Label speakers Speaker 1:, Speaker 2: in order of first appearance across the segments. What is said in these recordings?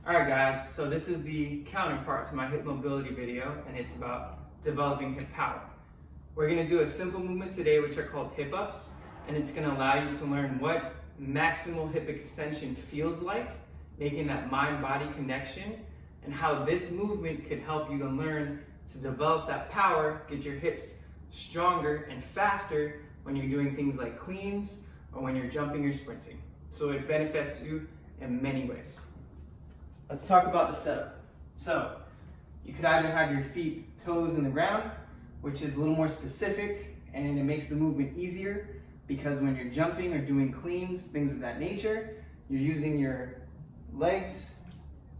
Speaker 1: Alright guys, so this is the counterpart to my hip mobility video, and it's about developing hip power. We're going to do a simple movement today which are called hip ups, and it's going to allow you to learn what maximal hip extension feels like, making that mind-body connection, and how this movement could help you to learn to develop that power, get your hips stronger and faster when you're doing things like cleans or when you're jumping or sprinting. So it benefits you in many ways. Let's talk about the setup. So you could either have your feet toes in the ground, which is a little more specific, and it makes the movement easier because when you're jumping or doing cleans, things of that nature, you're using your legs,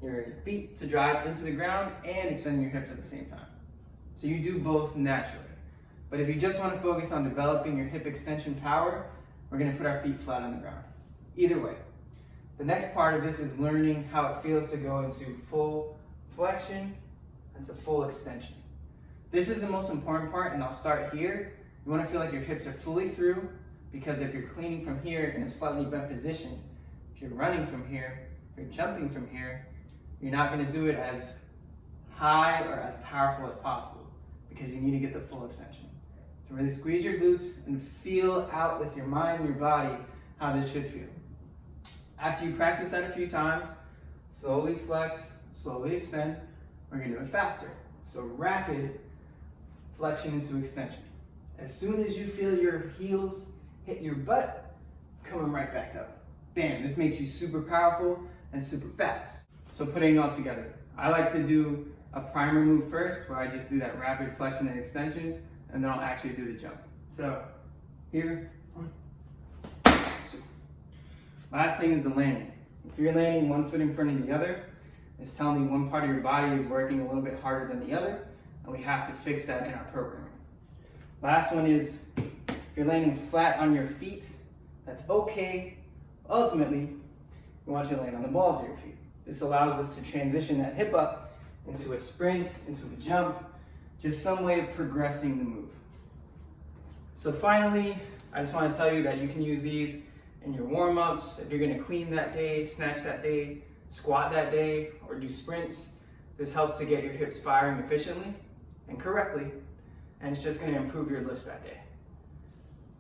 Speaker 1: your feet to drive into the ground and extending your hips at the same time. So you do both naturally. But if you just want to focus on developing your hip extension power, we're going to put our feet flat on the ground. Either way. The next part of this is learning how it feels to go into full flexion and to full extension. This is the most important part, and I'll start here. You want to feel like your hips are fully through, because if you're cleaning from here in a slightly bent position, if you're running from here, if you're jumping from here, you're not going to do it as high or as powerful as possible because you need to get the full extension. So really squeeze your glutes and feel out with your mind and your body how this should feel. After you practice that a few times, slowly flex, slowly extend. We're going to do it faster. So rapid flexion into extension. As soon as you feel your heels hit your butt, coming right back up. Bam, this makes you super powerful and super fast. So putting it all together, I like to do a primer move first, where I just do that rapid flexion and extension, and then I'll actually do the jump. So here, 1, 2. Last thing is the landing. If you're landing one foot in front of the other, it's telling me one part of your body is working a little bit harder than the other, and we have to fix that in our programming. Last one is, if you're landing flat on your feet, that's okay. Ultimately, we want you to land on the balls of your feet. This allows us to transition that hip up into a sprint, into a jump, just some way of progressing the move. So finally, I just want to tell you that you can use these in your warm-ups. If you're going to clean that day, snatch that day, squat that day, or do sprints, this helps to get your hips firing efficiently and correctly, and it's just going to improve your lifts that day.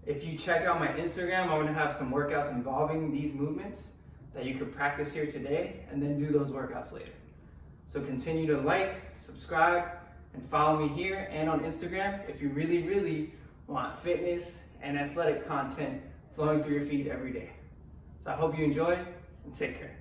Speaker 1: If you check out my Instagram, I'm going to have some workouts involving these movements that you could practice here today and then do those workouts later. So continue to like, subscribe, and follow me here and on Instagram if you really want fitness and athletic content flowing through your feed every day. So I hope you enjoy, and take care.